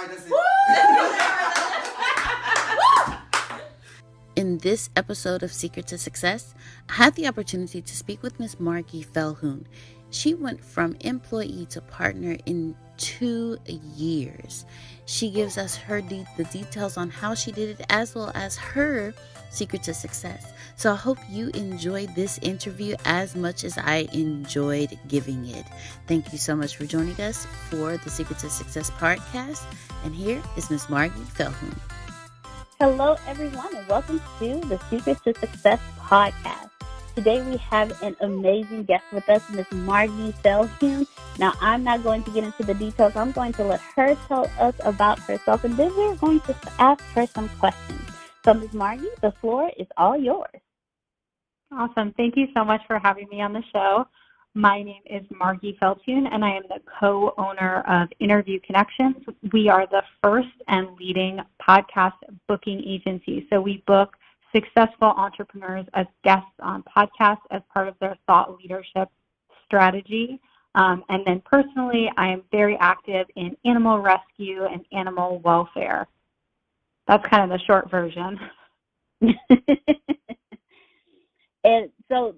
All right, that's it. In this episode of Secret to Success, I had the opportunity to speak with Miss Margy Feldhuhn. She went from employee to partner in 2 years. She gives us the details on how she did it, as well as her secret to success. So I hope you enjoyed this interview as much as I enjoyed giving it. Thank you so much for joining us for the Secret to Success podcast. And here is Miss Margy Feldhuhn. Hello, everyone, and welcome to the Secret to Success podcast. Today we have an amazing guest with us, Miss Margy Feldhuhn. Now, I'm not going to get into the details. I'm going to let her tell us about herself, and then we're going to ask her some questions. So, Ms. Margy, the floor is all yours. Awesome. Thank you so much for having me on the show. My name is Margy Feldhuhn, and I am the co-owner of Interview Connections. We are the first and leading podcast booking agency. So we book successful entrepreneurs as guests on podcasts as part of their thought leadership strategy. And then personally, I am very active in animal rescue and animal welfare. That's kind of the short version. And so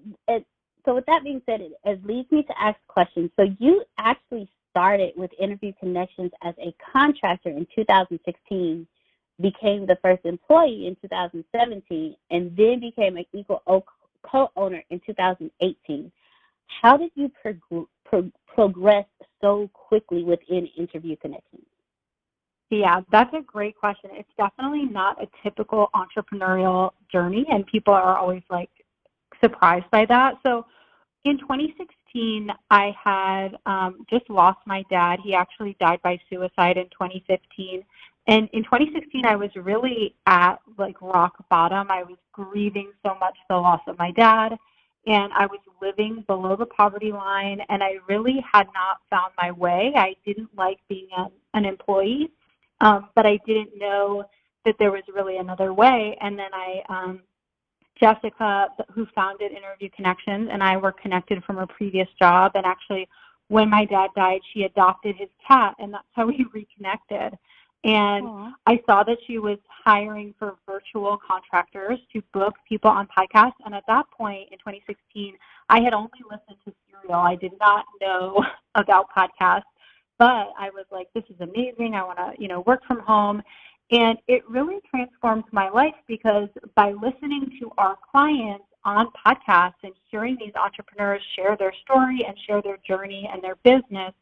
with that being said, it leads me to ask questions. So you actually started with Interview Connections as a contractor in 2016, became the first employee in 2017, and then became an equal co-owner in 2018. How did you progress so quickly within Interview Connections? Yeah, that's a great question. It's definitely not a typical entrepreneurial journey, and people are always surprised by that. So in 2016, I had just lost my dad. He actually died by suicide in 2015. And in 2016, I was really at rock bottom. I was grieving so much the loss of my dad, and I was living below the poverty line, and I really had not found my way. I didn't like being an employee, but I didn't know that there was really another way. And then Jessica, who founded Interview Connections, and I were connected from a previous job. And actually, when my dad died, she adopted his cat, and that's how we reconnected. And Aww. I saw that she was hiring for virtual contractors to book people on podcasts. And at that point, in 2016, I had only listened to Serial. I did not know about podcasts, but I was like, this is amazing. I want to, work from home. And it really transformed my life, because by listening to our clients on podcasts and hearing these entrepreneurs share their story and share their journey and their business,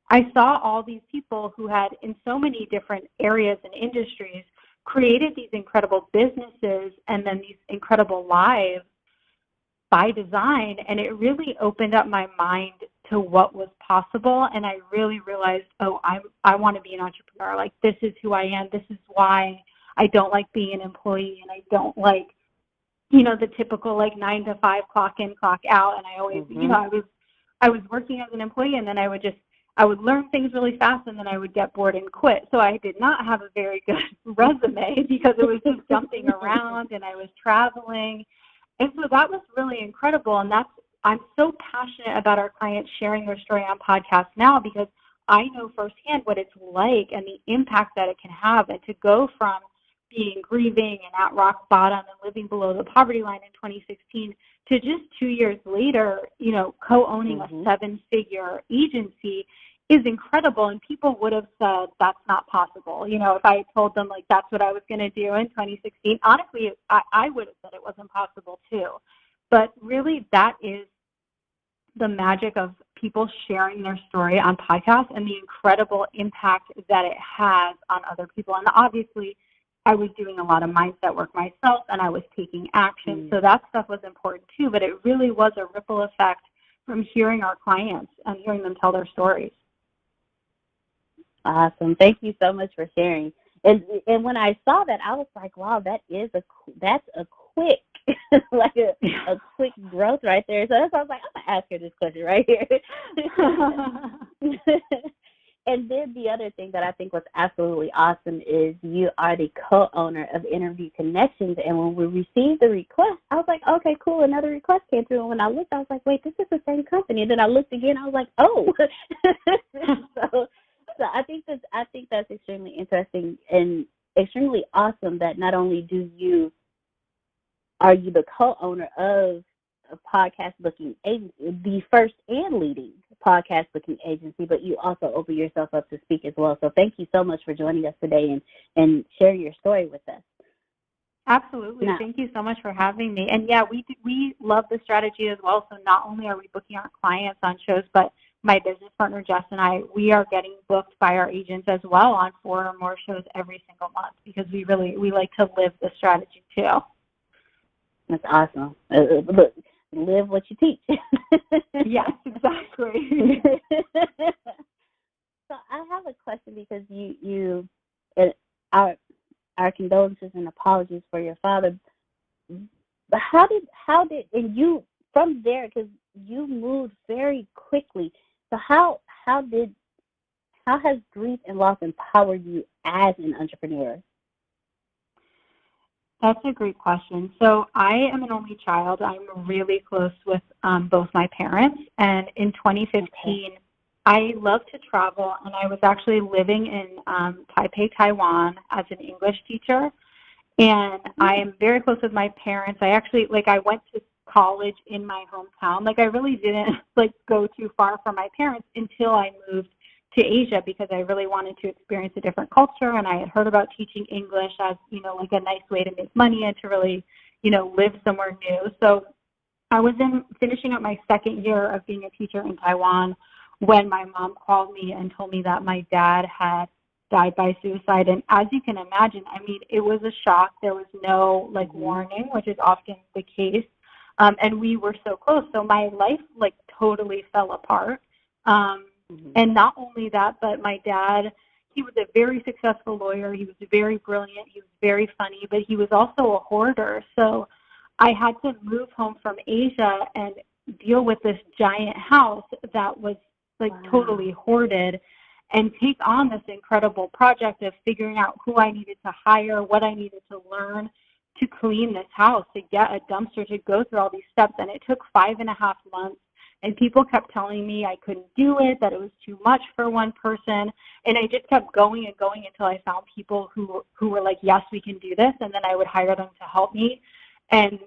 I saw all these people who had, in so many different areas and industries, created these incredible businesses and then these incredible lives by design. And it really opened up my mind to what was possible, and I really realized, I want to be an entrepreneur. This is who I am. This is why I don't like being an employee, and I don't like, the typical 9 to 5 clock in, clock out. And I always, I was working as an employee, and then I would learn things really fast, and then I would get bored and quit. So I did not have a very good resume, because it was just jumping around, and I was traveling. And so that was really incredible, and I'm so passionate about our clients sharing their story on podcasts now, because I know firsthand what it's like and the impact that it can have. And to go from being grieving and at rock bottom and living below the poverty line in 2016 to just 2 years later, co-owning a 7-figure agency is incredible. And people would have said that's not possible. If I told them that's what I was going to do in 2016, honestly, I would have said it wasn't possible too. But really, that is the magic of people sharing their story on podcasts and the incredible impact that it has on other people. And obviously, I was doing a lot of mindset work myself, and I was taking action. So that stuff was important too, but it really was a ripple effect from hearing our clients and hearing them tell their stories. Awesome. Thank you so much for sharing. And when I saw that, I was like, wow, that's a quick a quick growth right there. So that's why I was like, I'm gonna ask her this question right here. And then the other thing that I think was absolutely awesome is you are the co-owner of Interview Connections. And when we received the request, I was like, okay, cool, another request came through. And when I looked, I was like, wait, this is the same company. And then I looked again, I was like, oh. So So I think that's extremely interesting and extremely awesome that not only are you the co-owner of a podcast booking agency, the first and leading podcast booking agency, but you also open yourself up to speak as well. So thank you so much for joining us today and sharing your story with us. Absolutely. Now, thank you so much for having me. And yeah, we love the strategy as well. So not only are we booking our clients on shows, but my business partner Jess and I, we are getting booked by our agents as well on 4 or more shows every single month because we like to live the strategy too. That's awesome. Look, live what you teach. Yes, exactly. So I have a question because our condolences and apologies for your father. But how did and you from there, because you moved very quickly. So how has grief and loss empowered you as an entrepreneur? That's a great question. So I am an only child. I'm really close with both my parents. And in 2015, Okay. I love to travel, and I was actually living in Taipei, Taiwan as an English teacher. And I am very close with my parents. I actually, I went to college in my hometown. I really didn't, go too far from my parents until I moved to Asia because I really wanted to experience a different culture, and I had heard about teaching English as, a nice way to make money and to really, live somewhere new. So I was finishing up my second year of being a teacher in Taiwan when my mom called me and told me that my dad had died by suicide. And as you can imagine, it was a shock. There was no warning, which is often the case. And we were so close. So my life totally fell apart. And not only that, but my dad, he was a very successful lawyer. He was very brilliant. He was very funny, but he was also a hoarder. So I had to move home from Asia and deal with this giant house that was totally hoarded and take on this incredible project of figuring out who I needed to hire, what I needed to learn to clean this house, to get a dumpster, to go through all these steps. And it took 5.5 months. And people kept telling me I couldn't do it, that it was too much for one person. And I just kept going and going until I found people who were like, yes, we can do this. And then I would hire them to help me. And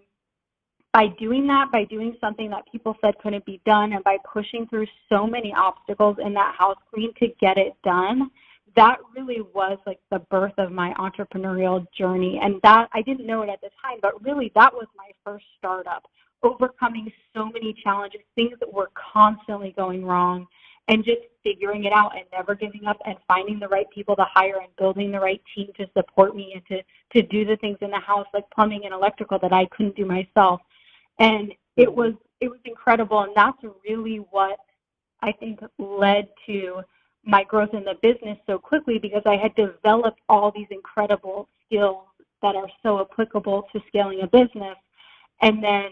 by doing that, by doing something that people said couldn't be done, and by pushing through so many obstacles in that house clean to get it done, that really was the birth of my entrepreneurial journey. And that, I didn't know it at the time, but really that was my first startup, overcoming so many challenges, things that were constantly going wrong, and just figuring it out and never giving up and finding the right people to hire and building the right team to support me and to do the things in the house like plumbing and electrical that I couldn't do myself. And it was incredible, and that's really what I think led to my growth in the business so quickly, because I had developed all these incredible skills that are so applicable to scaling a business. And then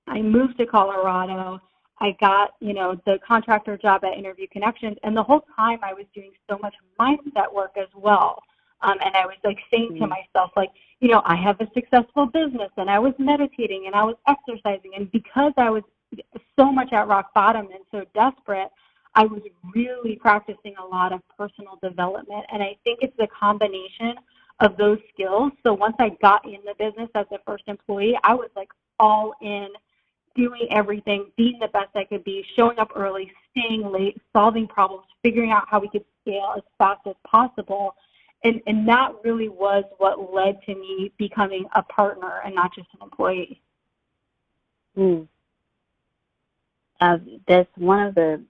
I moved to Colorado. I got, the contractor job at Interview Connections, and the whole time I was doing so much mindset work as well. And I was saying to myself, I have a successful business, and I was meditating and I was exercising. And because I was so much at rock bottom and so desperate, I was really practicing a lot of personal development. And I think it's the combination of those skills. So once I got in the business as the first employee, I was all in, doing everything, being the best I could be, showing up early, staying late, solving problems, figuring out how we could scale as fast as possible. And that really was what led to me becoming a partner and not just an employee. That's one of the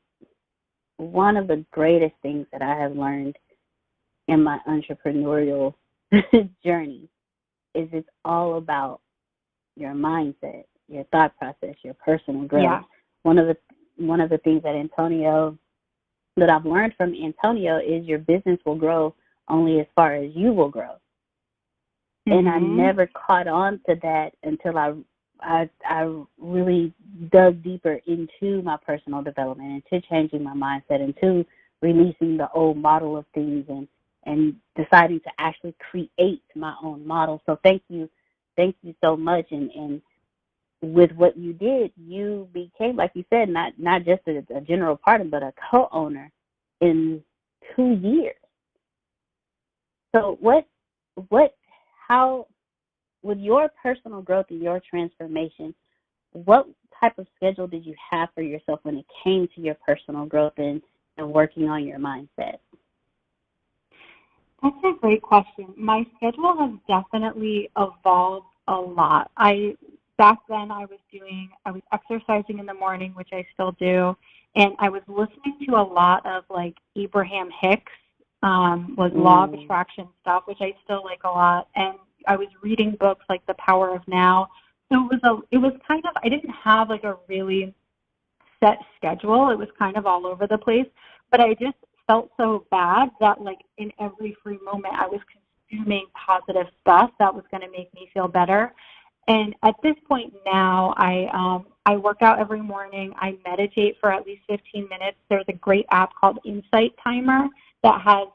greatest things that I have learned in my entrepreneurial journey is it's all about your mindset, your thought process, your personal growth. Yeah. One of the things that I've learned from Antonio is your business will grow only as far as you will grow. And I never caught on to that until I really dug deeper into my personal development, into changing my mindset, into releasing the old model of things and deciding to actually create my own model. So thank you so much. And with what you did, you became, like you said, not just a general partner, but a co-owner in 2 years. So how, with your personal growth and your transformation, what type of schedule did you have for yourself when it came to your personal growth and working on your mindset? That's a great question. My schedule has definitely evolved a lot. Back then I was exercising in the morning, which I still do, and I was listening to a lot of like Abraham Hicks, law of attraction stuff, which I still like a lot, and I was reading books like The Power of Now. So it was kind of, I didn't have like a really set schedule. It was kind of all over the place, but I just felt so bad that like in every free moment I was consuming positive stuff that was going to make me feel better. And at this point now, I work out every morning. I meditate for at least 15 minutes. There's a great app called Insight Timer that has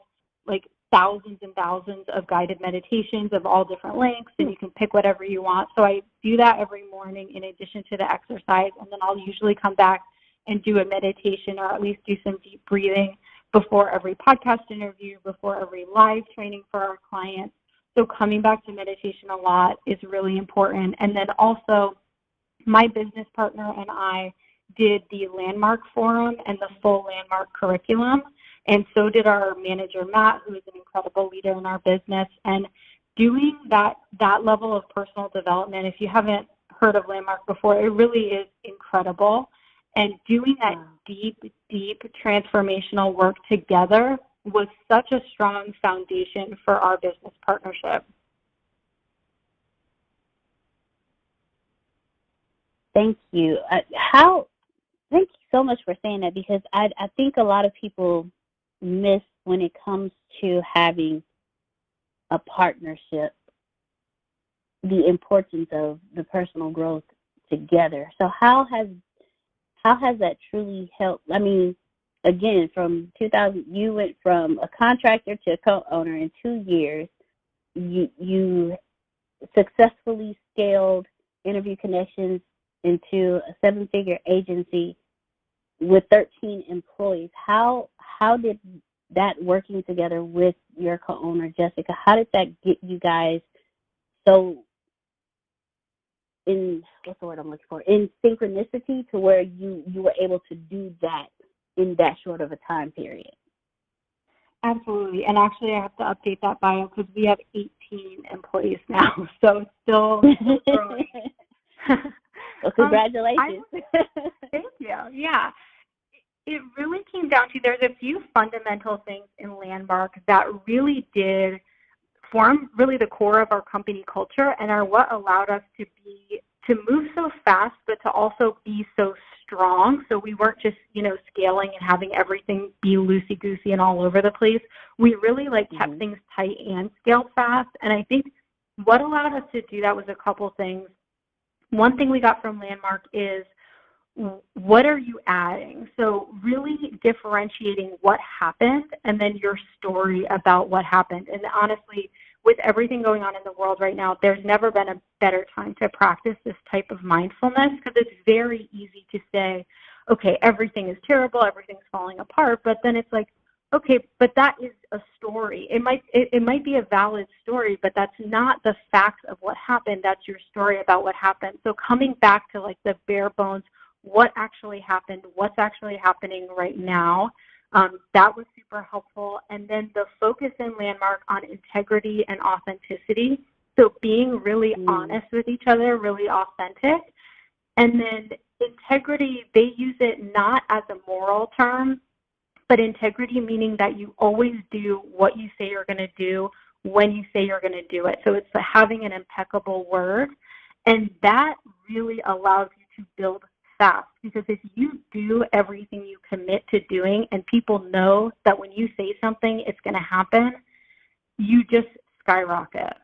like thousands and thousands of guided meditations of all different lengths, and you can pick whatever you want. So I do that every morning in addition to the exercise, and then I'll usually come back and do a meditation or at least do some deep breathing before every podcast interview, before every live training for our clients. So coming back to meditation a lot is really important. And then also my business partner and I did the Landmark Forum and the full Landmark curriculum. And so did our manager, Matt, who is an incredible leader in our business. And doing that level of personal development, if you haven't heard of Landmark before, it really is incredible. And doing that deep transformational work together was such a strong foundation for our business partnership. Thank you. Thank you so much for saying that, because I think a lot of people miss when it comes to having a partnership the importance of the personal growth together. So how has that truly helped? I mean, again, from 2000, you went from a contractor to a co-owner in 2 years. You successfully scaled Interview Connections into a 7-figure agency with 13 employees. How did that working together with your co-owner, Jessica, how did that get you guys so in synchronicity to where you were able to do that in that short of a time period? Absolutely. And actually I have to update that bio because we have 18 employees now. So it's still growing. Well, congratulations. Thank you. Yeah. It really came down to, there's a few fundamental things in Landmark that really did form really the core of our company culture and are what allowed us to move so fast, but to also be so strong. So we weren't just, scaling and having everything be loosey-goosey and all over the place. We really kept things tight and scaled fast. And I think what allowed us to do that was a couple things. One thing we got from Landmark is, what are you adding? So really differentiating what happened and then your story about what happened. And honestly, with everything going on in the world right now, there's never been a better time to practice this type of mindfulness, because it's very easy to say, okay, everything is terrible, everything's falling apart, but then it's like, okay, but that is a story. It might be a valid story, but that's not the facts of what happened. That's your story about what happened. So coming back to the bare bones, what actually happened, what's actually happening right now, that was super helpful. And then the focus in Landmark on integrity and authenticity. So being really honest with each other, really authentic. And then integrity, they use it not as a moral term, but integrity meaning that you always do what you say you're going to do when you say you're going to do it. So it's having an impeccable word. And that really allows you to build fast, because if you do everything you commit to doing and people know that when you say something it's going to happen, you just skyrocket.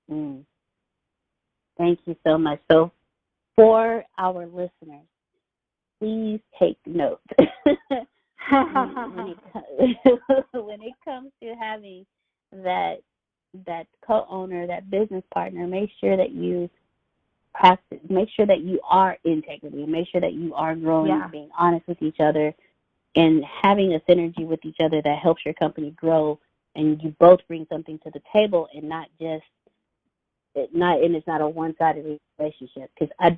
Thank you so much. So for our listeners, please take note. when it comes to having that co-owner, that business partner, make sure that you practice, make sure that you are integrity, make sure that you are growing and being honest with each other, and having a synergy with each other that helps your company grow, and you both bring something to the table, and it's not a one-sided relationship. Because I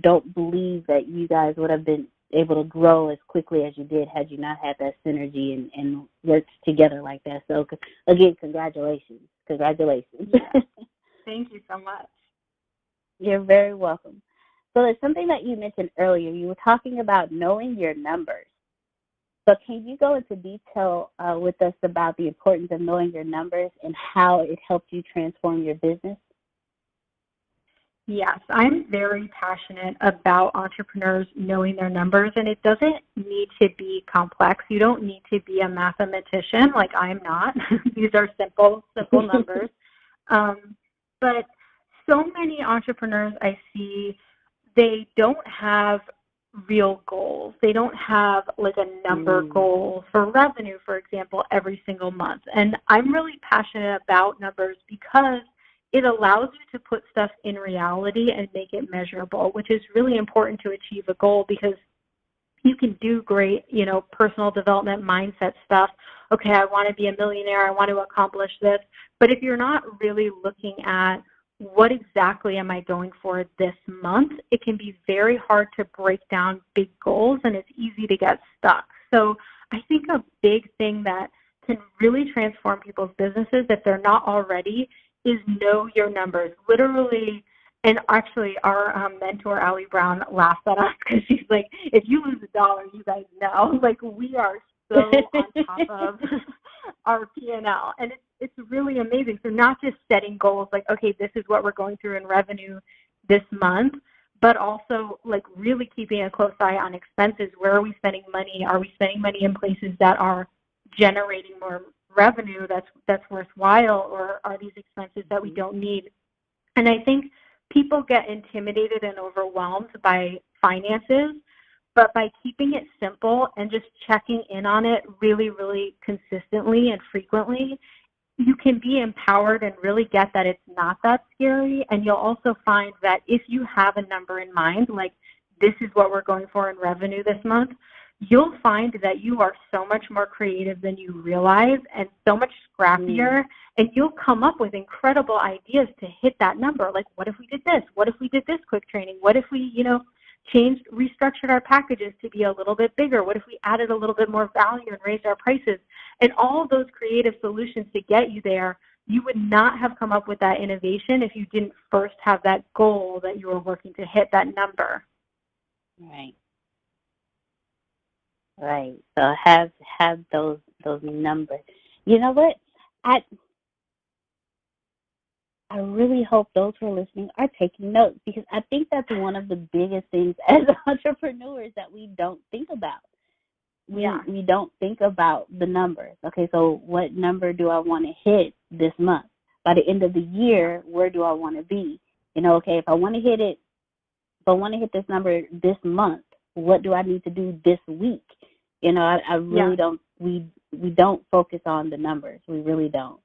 don't believe that you guys would have been able to grow as quickly as you did had you not had that synergy and worked together like that. So again, congratulations. Thank you so much. You're very welcome. So there's something that you mentioned earlier. You were talking about knowing your numbers. So can you go into detail with us about the importance of knowing your numbers and how it helped you transform your business? Yes, I'm very passionate about entrepreneurs knowing their numbers, and it doesn't need to be complex. You don't need to be a mathematician, like I'm not. These are simple numbers. But so many entrepreneurs I see, they don't have real goals. They don't have like a number goal for revenue, for example, every single month. And I'm really passionate about numbers because it allows you to put stuff in reality and make it measurable, which is really important to achieve a goal, because you can do great, personal development mindset stuff. Okay, I want to be a millionaire. I want to accomplish this. But if you're not really looking at what exactly am I going for this month, it can be very hard to break down big goals, and it's easy to get stuck. So I think a big thing that can really transform people's businesses, if they're not already, is know your numbers. Literally, and actually our mentor, Allie Brown, laughed at us because she's like, if you lose $1, you guys know. Like, we are so on top of our P&L. And it's really amazing. So not just setting goals like, okay, this is what we're going through in revenue this month, but also like really keeping a close eye on expenses. Where are we spending money? Are we spending money in places that are generating more revenue that's worthwhile, or are these expenses that we don't need? And I think people get intimidated and overwhelmed by finances, but by keeping it simple and just checking in on it really, really consistently and frequently, you can be empowered and really get that it's not that scary. And you'll also find that if you have a number in mind, like this is what we're going for in revenue this month, you'll find that you are so much more creative than you realize and so much scrappier, and you'll come up with incredible ideas to hit that number. Like, what if we did this? What if we did this quick training? What if we, restructured our packages to be a little bit bigger? What if we added a little bit more value and raised our prices? And all of those creative solutions to get you there, you would not have come up with that innovation if you didn't first have that goal that you were working to hit that number. Right. Right. So have those numbers. You know what? I really hope those who are listening are taking notes, because I think that's one of the biggest things as entrepreneurs that we don't think about. We don't think about the numbers. Okay, so what number do I want to hit this month? By the end of the year, where do I want to be? Okay, if I want to hit this number this month, what do I need to do this week? I really don't. We don't focus on the numbers. We really don't.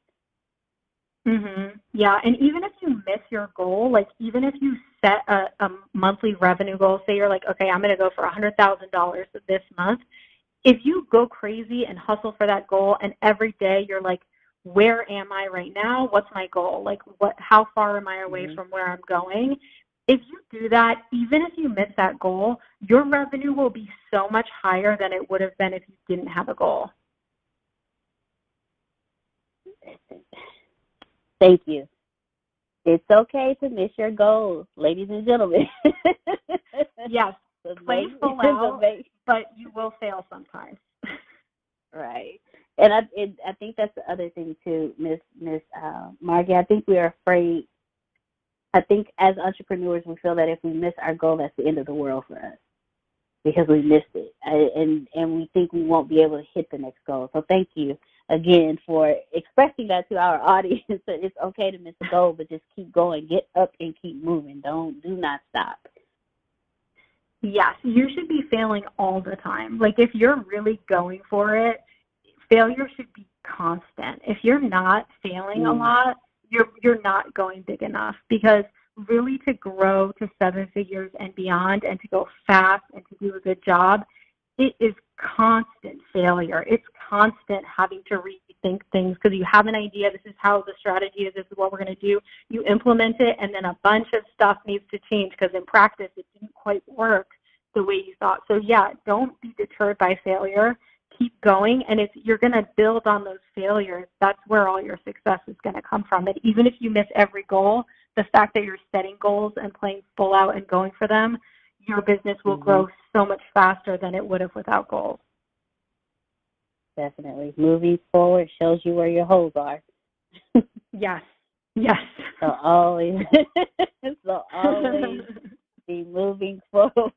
Yeah, and even if you miss your goal, like even if you set a monthly revenue goal, say you're like, okay, I'm going to go for $100,000 this month. If you go crazy and hustle for that goal, and every day you're like, where am I right now? What's my goal? Like, how far am I away from where I'm going? If you do that, even if you miss that goal, your revenue will be so much higher than it would have been if you didn't have a goal. Thank you. It's okay to miss your goals, ladies and gentlemen. Yes, play full out, but you will fail sometimes. Right. And I think that's the other thing too, Miss Margy. I think we are afraid. I think as entrepreneurs, we feel that if we miss our goal, that's the end of the world for us because we missed it, and we think we won't be able to hit the next goal. So thank you again for expressing that to our audience, that it's okay to miss a goal, but just keep going, get up and keep moving. Do not stop. Yes, you should be failing all the time. Like if you're really going for it, failure should be constant. If you're not failing a lot, you're not going big enough, because really to grow to 7 figures and beyond and to go fast and to do a good job, it is constant failure. It's constant having to rethink things because you have an idea, this is how the strategy is, this is what we're going to do. You implement it, and then a bunch of stuff needs to change because in practice it didn't quite work the way you thought. So yeah, don't be deterred by failure. Keep going, and you're going to build on those failures. That's where all your success is going to come from. And even if you miss every goal, the fact that you're setting goals and playing full out and going for them, your business will grow so much faster than it would have without goals. Definitely. Moving forward shows you where your holes are. Yes. Yes. So always be moving forward,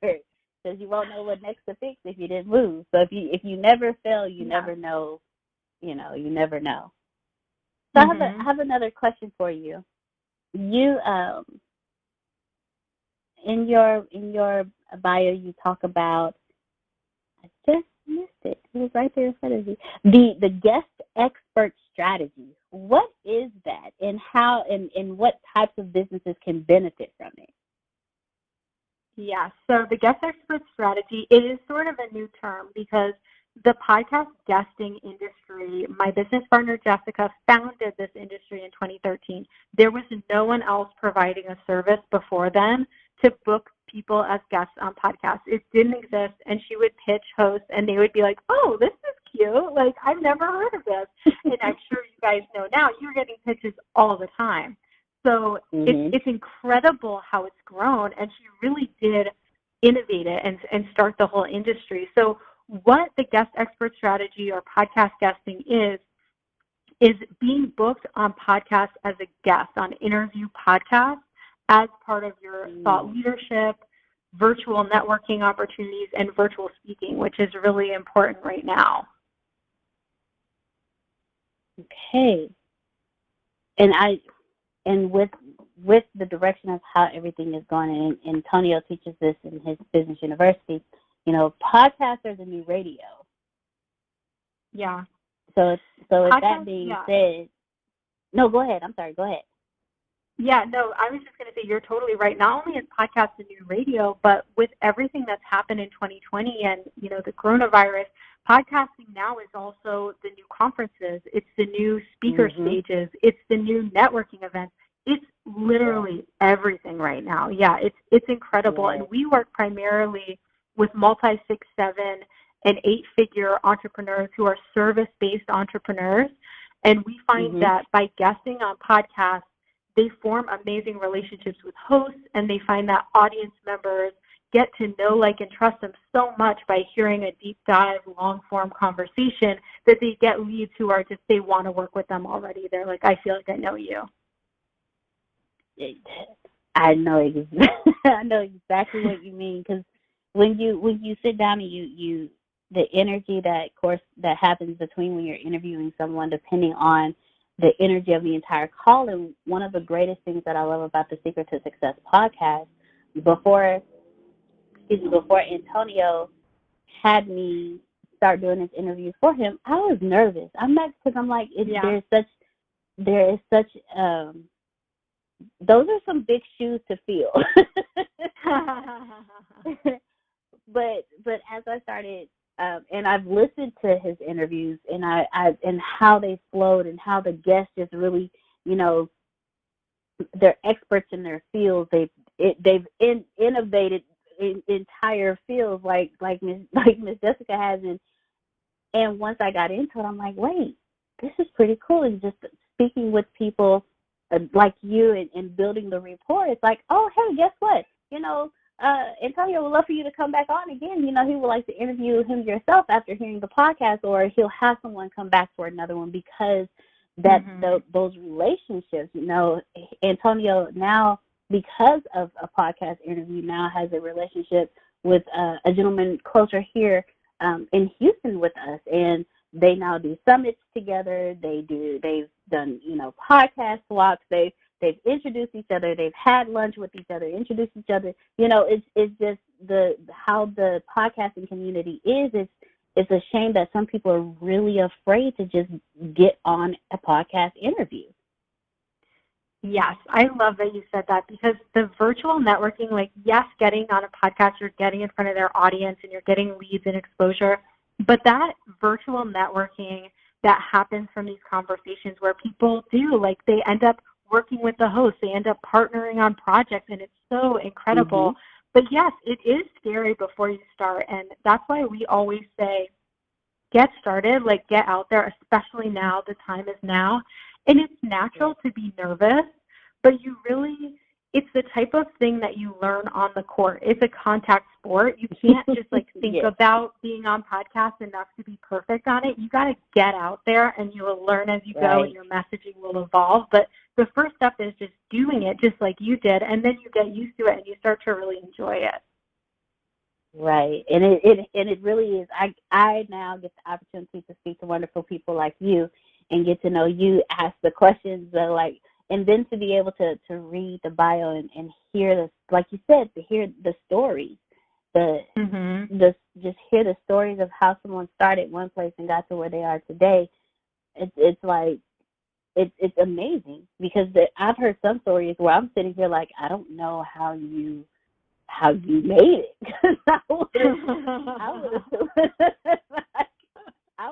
because you won't know what next to fix if you didn't move. So if you never fail, you never know. You never know. So I have another question for you. You in your bio, you talk about, I just missed it. It was right there in front of you. The guest expert strategy. What is that, and how, and what types of businesses can benefit from it? Yeah, so the guest expert strategy, it is sort of a new term because the podcast guesting industry, my business partner Jessica founded this industry in 2013. There was no one else providing a service before then to book people as guests on podcasts. It didn't exist, and she would pitch hosts, and they would be like, oh, this is cute. Like, I've never heard of this. And I'm sure you guys know now, you're getting pitches all the time. So it's incredible how it's grown, and she really did innovate it and start the whole industry. So what the guest expert strategy or podcast guesting is being booked on podcasts as a guest on interview podcasts as part of your thought leadership, virtual networking opportunities, and virtual speaking, which is really important right now. Okay. And with the direction of how everything is going, and Antonio teaches this in his business university, podcasts are the new radio. Yeah. So with that being said, no, go ahead. I'm sorry. Go ahead. Yeah, no, I was just going to say you're totally right. Not only is podcast the new radio, but with everything that's happened in 2020 and, the coronavirus, podcasting now is also the new conferences. It's the new speaker stages. It's the new networking events. It's literally everything right now. Yeah, it's incredible. And we work primarily with multi-6, 7, and 8-figure entrepreneurs who are service-based entrepreneurs. And we find that by guesting on podcasts, they form amazing relationships with hosts, and they find that audience members get to know, like, and trust them so much by hearing a deep dive, long-form conversation that they get leads who are just, they want to work with them already. They're like, I feel like I know you. I know exactly what you mean, because when you sit down and you the energy that happens between when you're interviewing someone, depending on the energy of the entire call. And one of the greatest things that I love about the Secret to Success podcast, before Antonio had me start doing this interview for him, I was nervous. I'm not, because I'm like, there is such those are some big shoes to fill. but as I started, and I've listened to his interviews, and and how they flowed, and how the guests just really, they're experts in their fields. They've innovated entire fields like Miss Jessica has, and once I got into it, I'm like, wait, this is pretty cool. And just speaking with people like you and building the rapport, it's like, oh, hey, guess what? Antonio would love for you to come back on again. He would like to interview him yourself after hearing the podcast, or he'll have someone come back for another one, because those relationships, Antonio now, because of a podcast interview, now has a relationship with a gentleman closer here in Houston with us, and they now do summits together. They've done, podcast swaps. They've introduced each other. They've had lunch with each other, introduced each other. It's just how the podcasting community is. It's a shame that some people are really afraid to just get on a podcast interview. Yes, I love that you said that, because the virtual networking, like, yes, getting on a podcast, you're getting in front of their audience and you're getting leads and exposure. But that virtual networking that happens from these conversations where people do, like, they end up working with the host, they end up partnering on projects, and it's so incredible. But yes, it is scary before you start, and that's why we always say, get started, like, get out there, especially now. The time is now. And it's natural to be nervous, but it's the type of thing that you learn on the court. It's a contact sport. You can't just, like, think about being on podcasts enough to be perfect on it. You got to get out there, and you will learn as you go, and your messaging will evolve. But the first step is just doing it just like you did, and then you get used to it, and you start to really enjoy it. Right, and it really is. I now get the opportunity to speak to wonderful people like you and get to know you, ask the questions that and then to be able to read the bio and hear this, like you said, to hear the stories, just hear the stories of how someone started one place and got to where they are today. It's amazing, because I've heard some stories where I'm sitting here like, I don't know how you made it. I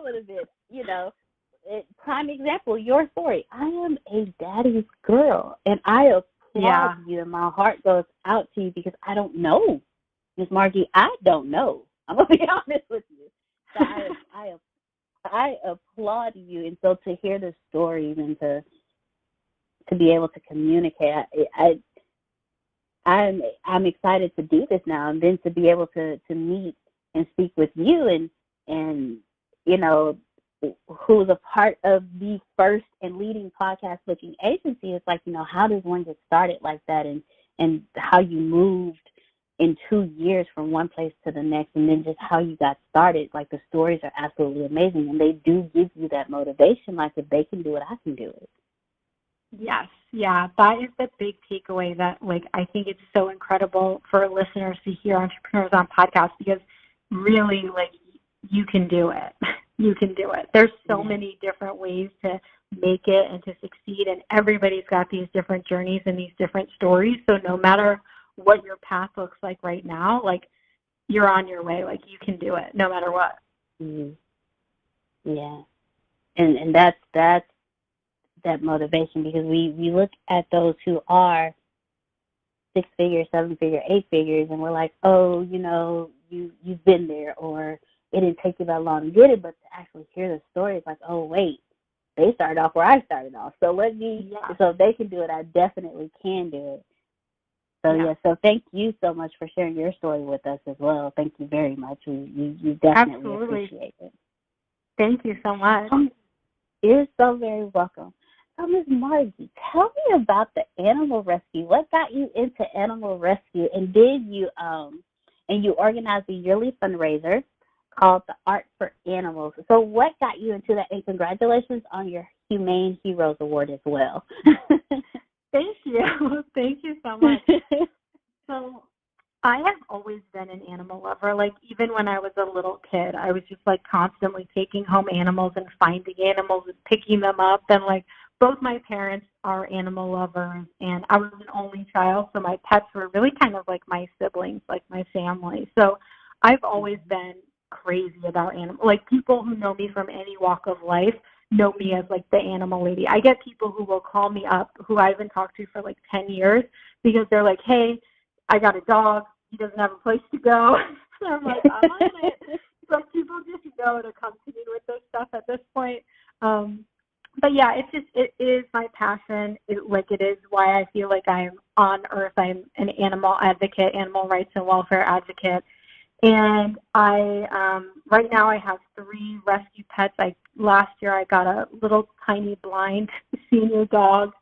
would have been, prime example, your story. I am a daddy's girl, and I applaud you, and my heart goes out to you, because I don't know, Miss Margie. I don't know. I'm gonna be honest with you. So I applaud you, and so to hear the stories and to be able to communicate, I'm excited to do this now, and then to be able to meet and speak with you and who's a part of the first and leading podcast booking agency. It's like, how does one get started like that, and how you moved in 2 years from one place to the next, and then just how you got started. Like, the stories are absolutely amazing, and they do give you that motivation, like, if they can do it, I can do it. Yes, yeah, that is the big takeaway, that, like, I think it's so incredible for listeners to hear entrepreneurs on podcasts, because really, like, you can do it. You can do it. There's so many different ways to make it and to succeed, and everybody's got these different journeys and these different stories. So no matter what your path looks like right now, like, you're on your way. Like, you can do it no matter what. Yeah, and that's that motivation, because we look at those who are 6 figures, 7 figures, 8 figures, and we're like, oh, you've been there, or it didn't take you that long to get it. But to actually hear the story, it's like, oh, wait, they started off where I started off. So so if they can do it, I definitely can do it. So so thank you so much for sharing your story with us as well. Thank you very much. You definitely appreciate it. Thank you so much. You're so very welcome. So, Ms. Margie, tell me about the animal rescue. What got you into animal rescue, and did you organized a yearly fundraiser called the Art for Animals. So what got you into that? And congratulations on your Humane Heroes Award as well. Thank you. Thank you so much. So I have always been an animal lover. Like, even when I was a little kid, I was just, like, constantly taking home animals and finding animals and picking them up. And, like, both my parents are animal lovers, and I was an only child, so my pets were really kind of like my siblings, like my family. So I've always been crazy about animals. Like, people who know me from any walk of life know me as, like, the animal lady. I get people who will call me up who I haven't talked to for, like, 10 years because they're like, hey, I got a dog. He doesn't have a place to go. So I'm like, I'm on it. So people just know to come to me with this stuff at this point. But yeah, it is my passion. It is why I feel like I'm on earth. I'm an animal advocate, animal rights and welfare advocate. And I, right now I have 3 rescue pets. Last year I got a little tiny blind senior dog.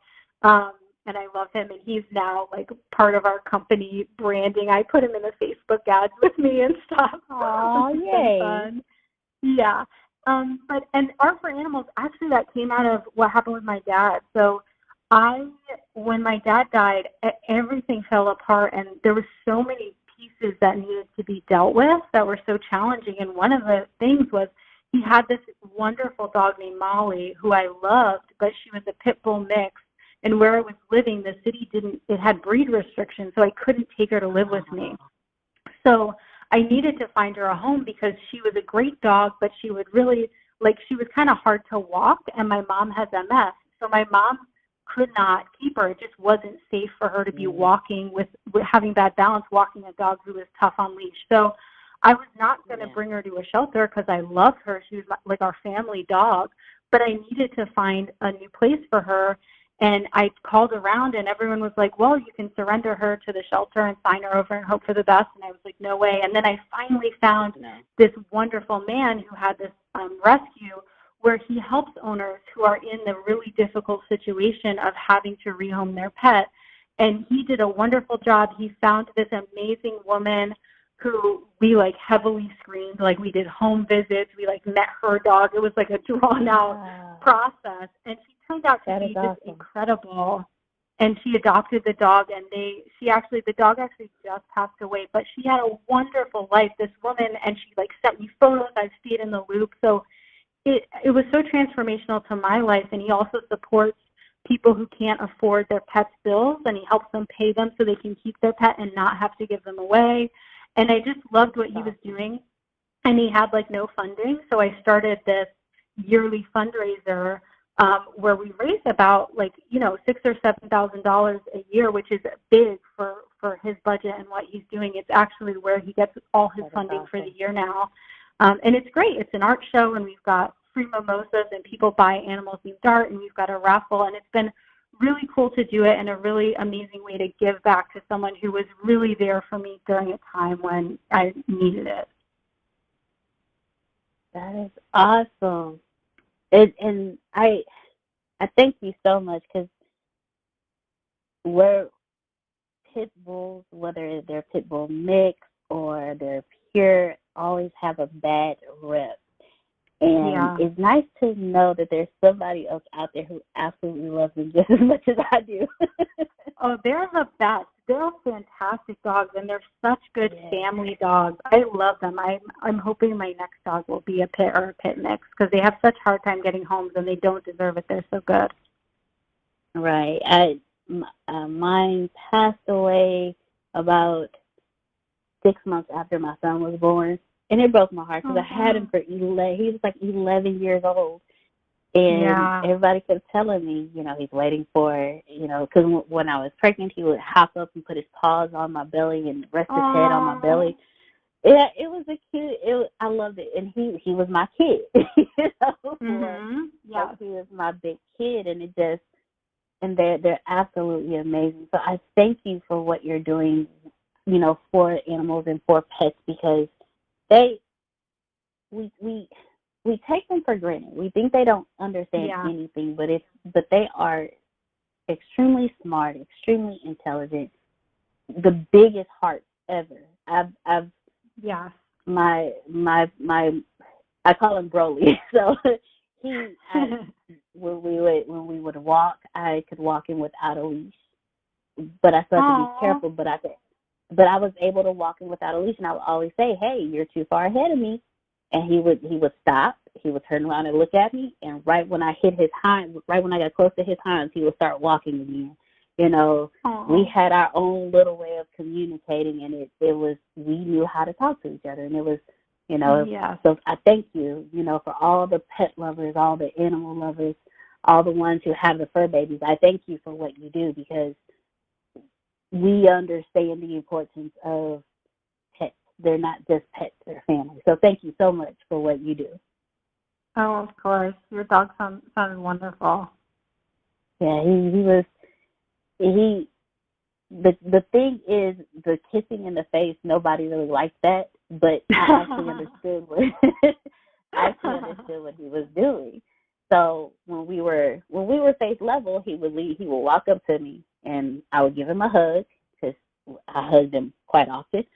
And I love him, and he's now, like, part of our company branding. I put him in the Facebook ads with me and stuff. Oh, yay. Fun. Yeah. And Art for Animals, actually, that came out of what happened with my dad. So when my dad died, everything fell apart, and there were so many pieces that needed to be dealt with that were so challenging. And one of the things was he had this wonderful dog named Molly, who I loved, but she was a pit bull mix. And where I was living, the city it had breed restrictions, so I couldn't take her to live with me. So I needed to find her a home because she was a great dog, but she would really, she was kind of hard to walk, and my mom has MS. So my mom could not keep her. It just wasn't safe for her to be walking with having bad balance, walking a dog who was tough on leash. So I was not going to bring her to a shelter because I loved her. She was like our family dog, but I needed to find a new place for her. And I called around, and everyone was like, well, you can surrender her to the shelter and sign her over and hope for the best. And I was like, no way. And then I finally found this wonderful man who had this rescue where he helps owners who are in the really difficult situation of having to rehome their pet. And he did a wonderful job. He found this amazing woman who we heavily screened. We did home visits. We met her dog. It was a drawn out process. And she turned out to be just incredible. And she adopted the dog, and the dog actually just passed away, but she had a wonderful life, this woman, and she sent me photos. I stayed in the loop. So it was so transformational to my life. And he also supports people who can't afford their pets' bills, and he helps them pay them so they can keep their pet and not have to give them away. And I just loved what he was doing. And he had no funding, so I started this yearly fundraiser where we raise about $6,000 or $7,000 a year, which is big for his budget and what he's doing. It's actually where he gets all his funding for the year now. And it's great. It's an art show, and we've got free mimosas, and people buy animals named Art, and we've got a raffle, and it's been really cool to do it and a really amazing way to give back to someone who was really there for me during a time when I needed it. That is awesome. And I thank you so much, because we're pit bulls, whether they're pit bull mix or they're pure, always have a bad rep. And it's nice to know that there's somebody else out there who absolutely loves them just as much as I do. Oh, they're the best. They're fantastic dogs, and they're such good family dogs. I love them. I'm hoping my next dog will be a pit or a pit mix, because they have such a hard time getting homes, and they don't deserve it. They're so good. Right. Mine passed away about 6 months after my son was born. And it broke my heart, because I had him for 11. He was 11 years old. And everybody kept telling me, he's waiting for, because when I was pregnant, he would hop up and put his paws on my belly and rest his head on my belly. Yeah, it was a cute, I loved it. And he was my kid, he was my big kid, and and they're absolutely amazing. So I thank you for what you're doing, for animals and for pets, because we take them for granted. We think they don't understand anything, but they are extremely smart, extremely intelligent, the biggest hearts ever. My I call him Broly. So when we would walk, I could walk him without a leash, but I still had to be careful. But I was able to walk him without a leash, and I would always say, "Hey, you're too far ahead of me." And he would stop. He would turn around and look at me, and right when I got close to his hinds, he would start walking again. We had our own little way of communicating, and it was, we knew how to talk to each other, and it was, So I thank you, for all the pet lovers, all the animal lovers, all the ones who have the fur babies. I thank you for what you do, because we understand the importance of pets. They're not just pets, they're family. So thank you so much for what you do. Oh, of course. Your dog sounded wonderful. Yeah, the thing is, the kissing in the face, nobody really liked that, but I actually understood what he was doing. So when we were face level, he would walk up to me, and I would give him a hug, because I hugged him quite often.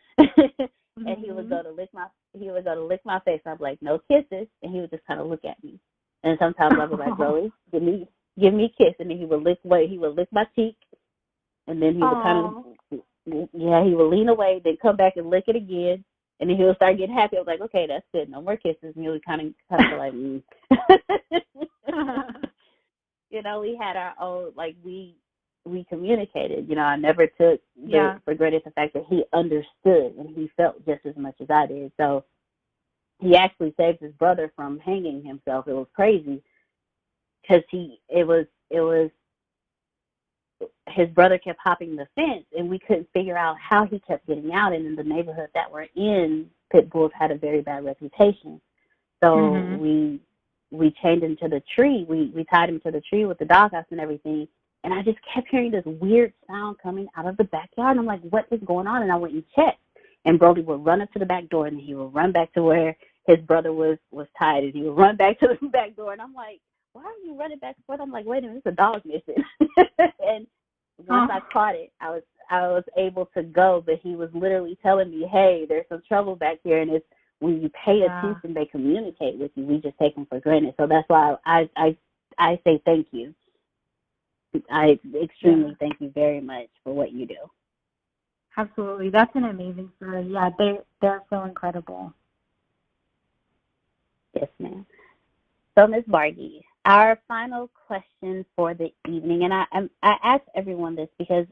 And he would go to lick my face. I'd be like, no kisses, and he would just kind of look at me. And sometimes I'd be like, Zoe, give me a kiss, and then he would lick my cheek, and then he would he would lean away, then come back and lick it again, and then he would start getting happy. I was like, okay, that's good, no more kisses. And he would kind of feel like, we had our own, we communicated. You know, I never took for granted the fact that he understood and he felt just as much as I did. So he actually saved his brother from hanging himself. It was crazy because it was his brother kept hopping the fence, and we couldn't figure out how he kept getting out. And in the neighborhood that we're in, pit bulls had a very bad reputation. So we chained him to the tree. We tied him to the tree with the doghouse and everything. And I just kept hearing this weird sound coming out of the backyard. And I'm like, what is going on? And I went and checked. And Brody would run up to the back door, and then he would run back to where his brother was tied, and he would run back to the back door. And I'm like, why are you running back and forth? I'm like, wait a minute, there's a dog missing. And once I caught it, I was able to go. But he was literally telling me, hey, there's some trouble back here, and it's when you pay attention, they communicate with you. We just take them for granted. So that's why I say thank you. I extremely thank you very much for what you do. Absolutely. That's an amazing story. Yeah, they're so incredible. Yes, ma'am. So, Ms. Margy, our final question for the evening, and I ask everyone this because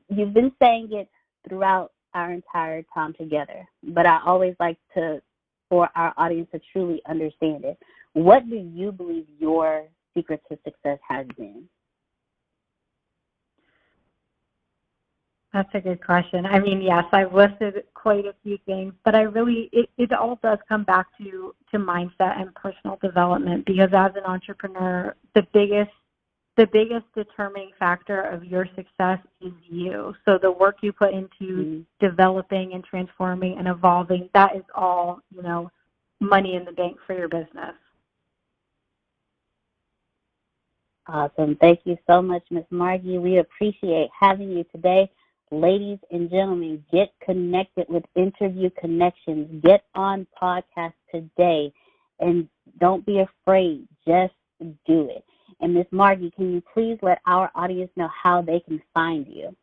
you've been saying it throughout our entire time together, but I always like for our audience to truly understand it. What do you believe your secret to success has been? That's a good question. I mean, yes, I've listed quite a few things, but it all does come back to mindset and personal development, because as an entrepreneur, the biggest determining factor of your success is you. So the work you put into developing and transforming and evolving, that is all, money in the bank for your business. Awesome. Thank you so much, Ms. Margy. We appreciate having you today. Ladies and gentlemen, get connected with Interview Connections. Get on podcast today, and don't be afraid. Just do it. And Ms. Margy, can you please let our audience know how they can find you?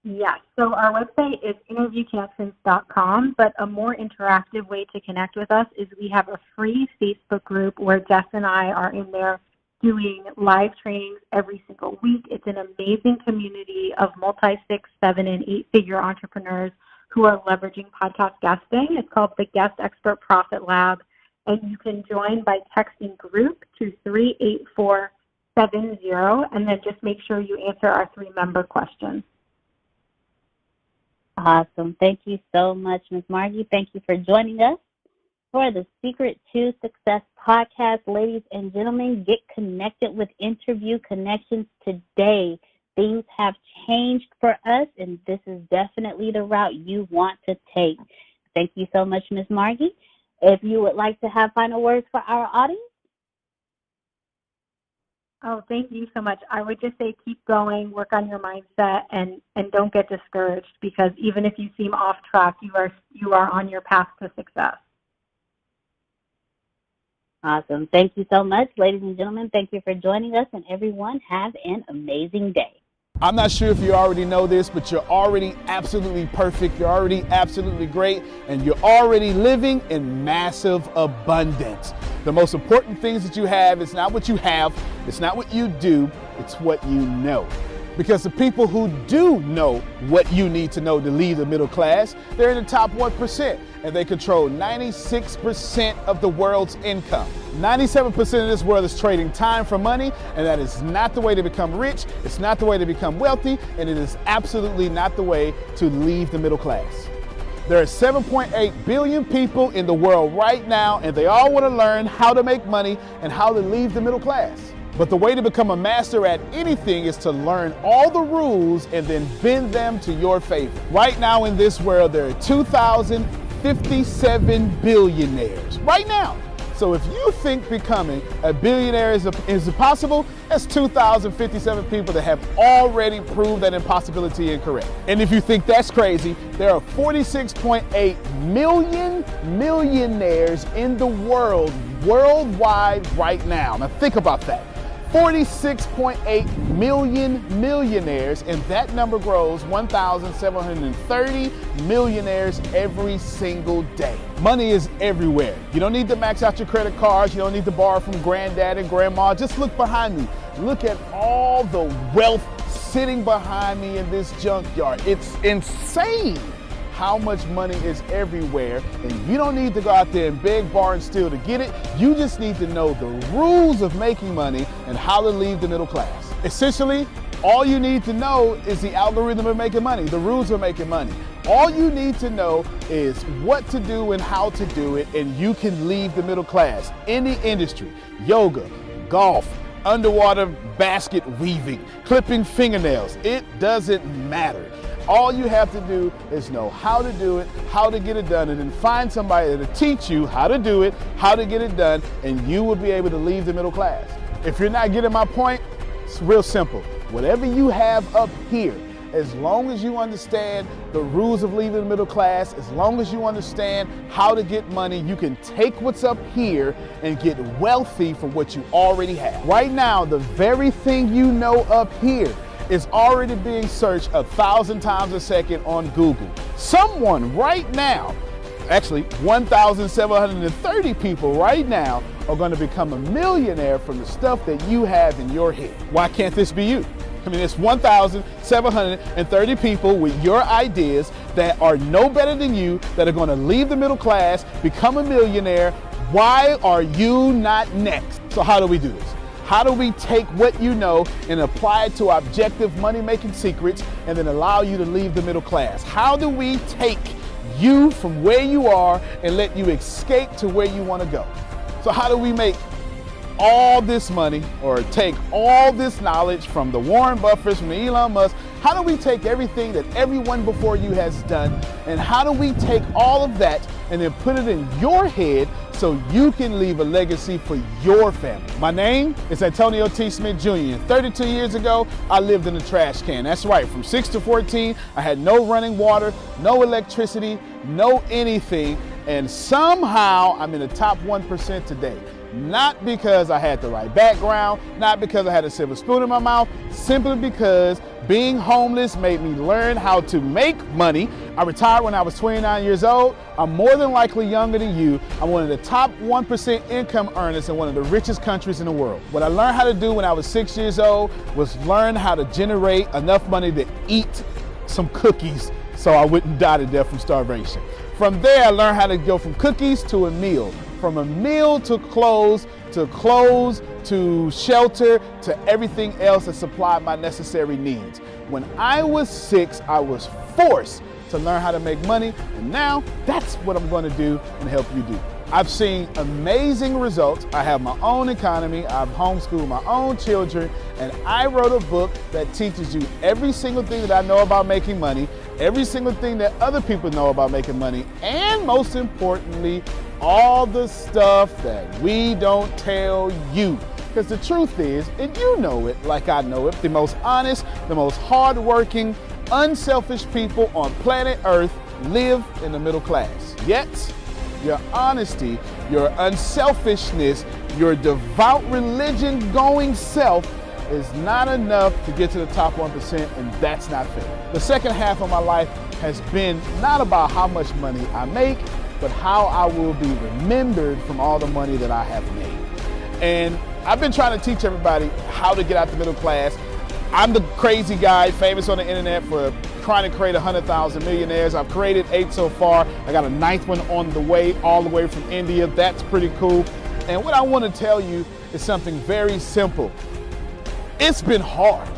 Yes. So our website is interviewconnections.com, but a more interactive way to connect with us is we have a free Facebook group where Jess and I are in there doing live trainings every single week. It's an amazing community of multi-6, 7, and 8-figure entrepreneurs who are leveraging podcast guesting. It's called the Guest Expert Profit Lab, and you can join by texting group to 38470, and then just make sure you answer our 3-member questions. Awesome. Thank you so much, Ms. Margy. Thank you for joining us for the Secret to Success podcast. Ladies and gentlemen, get connected with Interview Connections today. Things have changed for us, and this is definitely the route you want to take. Thank you so much, Ms. Margy. If you would like to have final words for our audience. Oh, thank you so much. I would just say keep going, work on your mindset, and don't get discouraged, because even if you seem off track, you are on your path to success. Awesome. Thank you so much, ladies and gentlemen. Thank you for joining us, and everyone have an amazing day. I'm not sure if you already know this, but you're already absolutely perfect. You're already absolutely great, and you're already living in massive abundance. The most important things that you have is not what you have, it's not what you do, it's what you know. Because the people who do know what you need to know to lead the middle class, they're in the top 1%, and they control 96% of the world's income. 97% of this world is trading time for money, and that is not the way to become rich, it's not the way to become wealthy, and it is absolutely not the way to leave the middle class. There are 7.8 billion people in the world right now, and they all want to learn how to make money and how to leave the middle class. But the way to become a master at anything is to learn all the rules and then bend them to your favor. Right now in this world, there are 2,057 billionaires. Right now. So if you think becoming a billionaire is impossible, that's 2,057 people that have already proved that impossibility incorrect. And if you think that's crazy, there are 46.8 million millionaires in the world, worldwide right now. Now think about that. 46.8 million millionaires, and that number grows 1,730 millionaires every single day. Money is everywhere. You don't need to max out your credit cards. You don't need to borrow from granddad and grandma. Just look behind me. Look at all the wealth sitting behind me in this junkyard. It's insane how much money is everywhere, and you don't need to go out there and beg, borrow, and steal to get it. You just need to know the rules of making money and how to leave the middle class. Essentially, all you need to know is the algorithm of making money, the rules of making money. All you need to know is what to do and how to do it, and you can leave the middle class. Any industry, yoga, golf, underwater basket weaving, clipping fingernails, it doesn't matter. All you have to do is know how to do it, how to get it done, and then find somebody to teach you how to do it, how to get it done, and you will be able to leave the middle class. If you're not getting my point, it's real simple. Whatever you have up here, as long as you understand the rules of leaving the middle class, as long as you understand how to get money, you can take what's up here and get wealthy from what you already have. Right now, the very thing you know up here is already being searched 1,000 times a second on Google. Someone right now, actually 1,730 people right now are going to become a millionaire from the stuff that you have in your head. Why can't this be you? I mean, it's 1,730 people with your ideas that are no better than you, that are going to leave the middle class, become a millionaire. Why are you not next? So how do we do this? How do we take what you know and apply it to objective money-making secrets and then allow you to leave the middle class? How do we take you from where you are and let you escape to where you want to go? So how do we make all this money, or take all this knowledge from the Warren Buffetts, from the Elon Musk? How do we take everything that everyone before you has done, and how do we take all of that and then put it in your head so you can leave a legacy for your family? My name is Antonio T. Smith Jr. 32 years ago, I lived in a trash can. That's right, from 6 to 14, I had no running water, no electricity, no anything, and somehow I'm in the top 1% today. Not because I had the right background, not because I had a silver spoon in my mouth, simply because being homeless made me learn how to make money. I retired when I was 29 years old. I'm more than likely younger than you. I'm one of the top 1% income earners in one of the richest countries in the world. What I learned how to do when I was 6 years old was learn how to generate enough money to eat some cookies so I wouldn't die to death from starvation. From there, I learned how to go from cookies to a meal. From a meal to clothes to shelter to everything else that supplied my necessary needs. When I was 6, I was forced to learn how to make money, and now that's what I'm going to do and help you do. I've seen amazing results. I have my own economy, I've homeschooled my own children, and I wrote a book that teaches you every single thing that I know about making money, every single thing that other people know about making money, and most importantly, all the stuff that we don't tell you. Because the truth is, and you know it like I know it, the most honest, the most hardworking, unselfish people on planet Earth live in the middle class. Yet, your honesty, your unselfishness, your devout religion-going self is not enough to get to the top 1%, and that's not fair. The second half of my life has been not about how much money I make, but how I will be remembered from all the money that I have made. And I've been trying to teach everybody how to get out the middle class. I'm the crazy guy famous on the internet for trying to create 100,000 millionaires. I've created 8 so far. I got a 9th one on the way, all the way from India. That's pretty cool. And what I want to tell you is something very simple. It's been hard.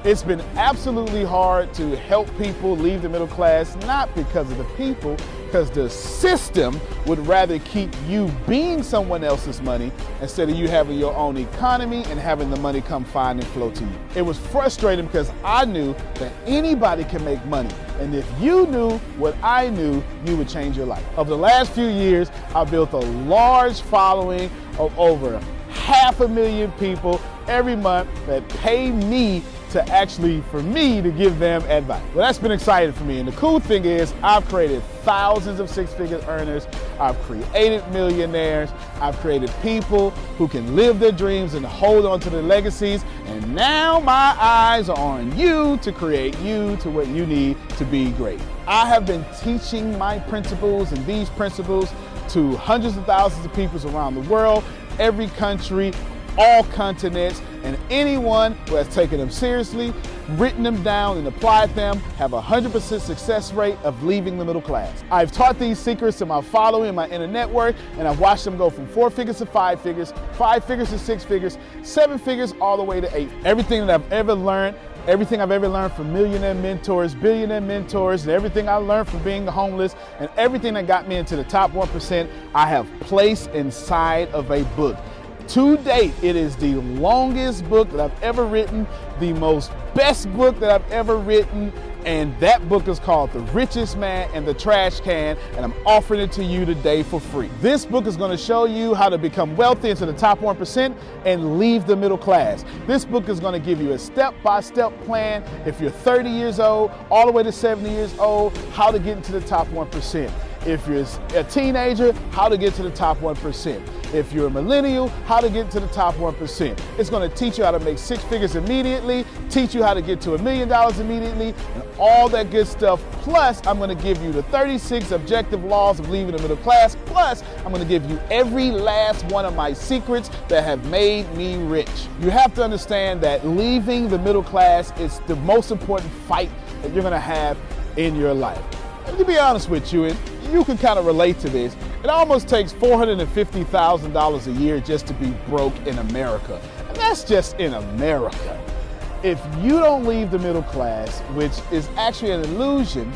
It's been absolutely hard to help people leave the middle class, not because of the people, because the system would rather keep you being someone else's money instead of you having your own economy and having the money come find and flow to you. It was frustrating because I knew that anybody can make money. And if you knew what I knew, you would change your life. Over the last few years, I've built a large following of over 500,000 people every month that pay me for me to give them advice. Well, that's been exciting for me. And the cool thing is I've created thousands of six-figure earners I've created millionaires. I've created people who can live their dreams and hold on to their legacies. And now my eyes are on you to create you to what you need to be great. I have been teaching my principles and these principles to hundreds of thousands of people around the world, every country, all continents, and anyone who has taken them seriously, written them down, and applied them have a 100% success rate of leaving the middle class. I've taught these secrets to my following, my inner network, and I've watched them go from 4 figures to 5 figures, 5 figures to 6 figures, 7 figures, all the way to 8. Everything that I've ever learned from millionaire mentors, billionaire mentors, and everything I learned from being homeless, and everything that got me into the top 1%, I have placed inside of a book. To date, it is the longest book that I've ever written, the most best book that I've ever written, and that book is called The Richest Man in the Trash Can, and I'm offering it to you today for free. This book is going to show you how to become wealthy into the top 1% and leave the middle class. This book is going to give you a step-by-step plan if you're 30 years old, all the way to 70 years old, how to get into the top 1%. If you're a teenager, how to get to the top 1%. If you're a millennial, how to get to the top 1%. It's going to teach you how to make 6 figures immediately, teach you how to get to $1 million immediately, and all that good stuff. Plus, I'm going to give you the 36 objective laws of leaving the middle class. Plus, I'm going to give you every last one of my secrets that have made me rich. You have to understand that leaving the middle class is the most important fight that you're going to have in your life. And to be honest with you, and you can kind of relate to this, it almost takes $450,000 a year just to be broke in America. And that's just in America. If you don't leave the middle class, which is actually an illusion,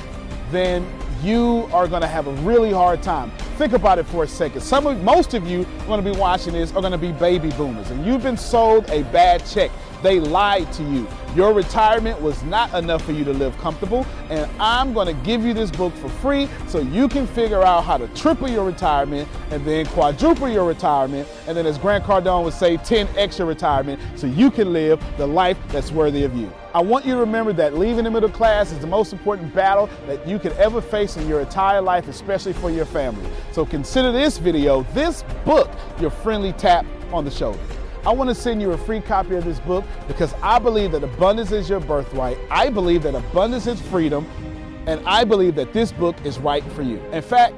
then you are going to have a really hard time. Think about it for a second. Most of you going to be watching this are going to be baby boomers, and you've been sold a bad check. They lied to you. Your retirement was not enough for you to live comfortable, and I'm going to give you this book for free so you can figure out how to triple your retirement and then quadruple your retirement, and then, as Grant Cardone would say, 10x your retirement so you can live the life that's worthy of you. I want you to remember that leaving the middle class is the most important battle that you could ever face in your entire life, especially for your family. So consider this video, this book, your friendly tap on the shoulder. I want to send you a free copy of this book because I believe that abundance is your birthright. I believe that abundance is freedom, and I believe that this book is right for you. In fact,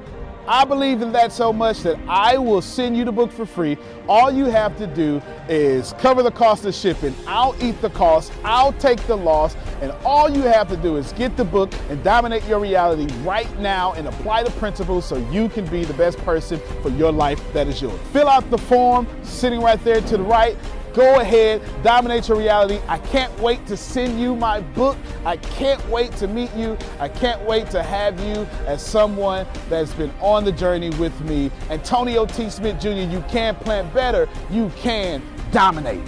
I believe in that so much that I will send you the book for free. All you have to do is cover the cost of shipping. I'll eat the cost. I'll take the loss. And all you have to do is get the book and dominate your reality right now and apply the principles so you can be the best person for your life that is yours. Fill out the form sitting right there to the right. Go ahead, dominate your reality. I can't wait to send you my book. I can't wait to meet you. I can't wait to have you as someone that's been on the journey with me. Antonio T. Smith Jr., you can plant better. You can dominate.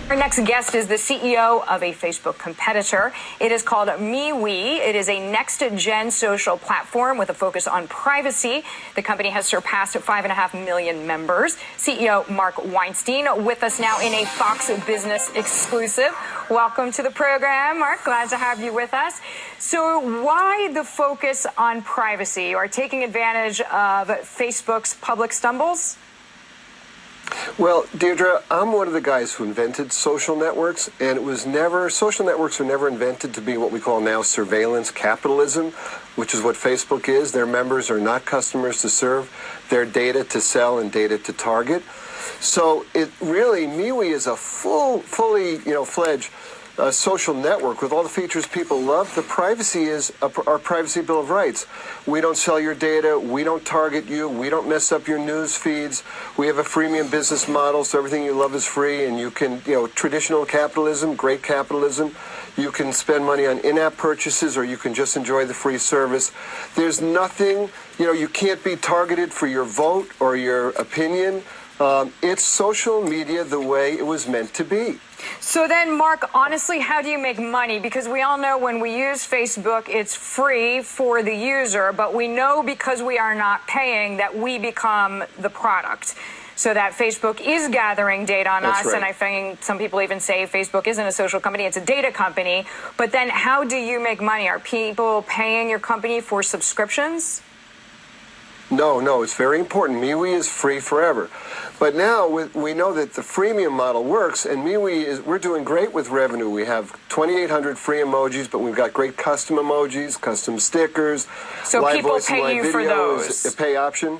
Our next guest is the CEO of a Facebook competitor. It is called MeWe. It is a next-gen social platform with a focus on privacy. The company has surpassed 5.5 million members. CEO Mark Weinstein with us now in a Fox Business exclusive. Welcome to the program, Mark. Glad to have you with us. So why the focus on privacy or taking advantage of Facebook's public stumbles? Well, Deirdre, I'm one of the guys who invented social networks, and social networks were never invented to be what we call now surveillance capitalism, which is what Facebook is. Their members are not customers to serve. They're data to sell and data to target. So it really, MeWe is a fully fledged social network with all the features people love. The privacy is our privacy bill of rights. We don't sell your data. We don't target you. We don't mess up your news feeds. We have a freemium business model, so everything you love is free, and you can, traditional capitalism, great capitalism. You can spend money on in-app purchases, or you can just enjoy the free service. There's nothing, you can't be targeted for your vote or your opinion. It's social media the way it was meant to be. So then, Mark, honestly, how do you make money? Because we all know when we use Facebook, it's free for the user, but we know because we are not paying that we become the product. so that Facebook is gathering data on That's us. right. And I think some people even say Facebook isn't a social company, it's a data company. But then how do you make money? Are people paying your company for subscriptions? No, it's very important. MeWe is free forever. But now we know that the freemium model works, and we're doing great with revenue. We have 2,800 free emojis, but we've got great custom emojis, custom stickers. So live people voice and pay live you video for those. is a pay option.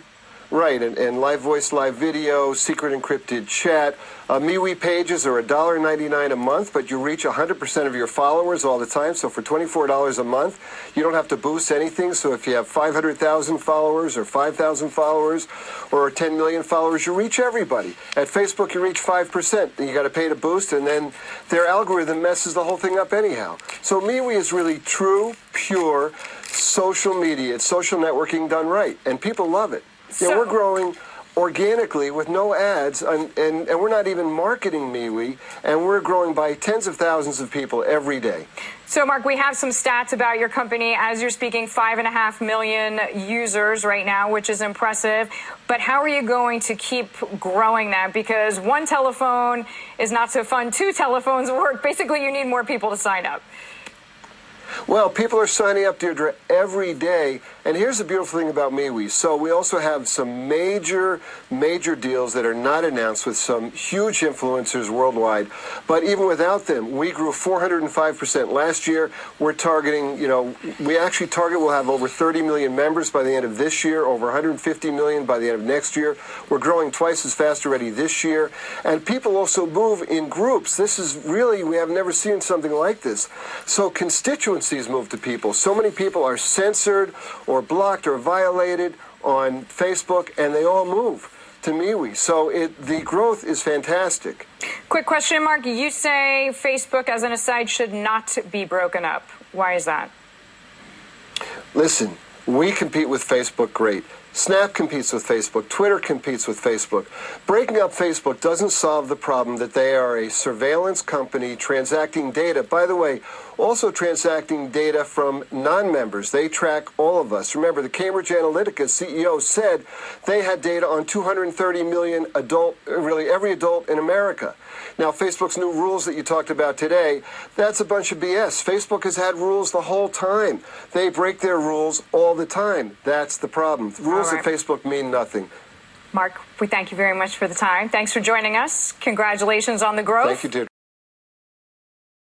Right, and live voice, live video, secret encrypted chat. MeWe pages are $1.99 a month, but you reach 100% of your followers all the time. So for $24 a month, you don't have to boost anything. So if you have 500,000 followers or 5,000 followers or 10 million followers, you reach everybody. At Facebook, you reach 5%. And you got to pay to boost, and then their algorithm messes the whole thing up anyhow. So MeWe is really true, pure social media. It's social networking done right, and people love it. Yeah, we're growing organically with no ads, and we're not even marketing MeWe, and we're growing by tens of thousands of people every day. So, Mark, we have some stats about your company. As you're speaking, 5.5 million users right now, which is impressive. But how are you going to keep growing that? Because one telephone is not so fun. Two telephones work. Basically, you need more people to sign up. Well, people are signing up, Deirdre, every day. And here's the beautiful thing about MeWe. So we also have some major deals that are not announced with some huge influencers worldwide. But even without them, we grew 405% last year. We're targeting, we actually target we'll have over 30 million members by the end of this year, over 150 million by the end of next year. We're growing twice as fast already this year. And people also move in groups. This is really, we have never seen something like this. So constituencies move to people. So many people are censored or blocked or violated on Facebook, and they all move to MeWe. So the growth is fantastic. Quick question, Mark. You say Facebook, as an aside, should not be broken up. Why is that? Listen, we compete with Facebook great. Snap competes with Facebook. Twitter competes with Facebook. Breaking up Facebook doesn't solve the problem that they are a surveillance company transacting data. By the way, also transacting data from non-members. They track all of us. Remember, the Cambridge Analytica CEO said they had data on 230 million every adult in America. Now, Facebook's new rules that you talked about today, that's a bunch of BS. Facebook has had rules the whole time. They break their rules all the time. That's the problem. Rules at Facebook mean nothing. Mark, we thank you very much for the time. Thanks for joining us. Congratulations on the growth. Thank you, Deirdre.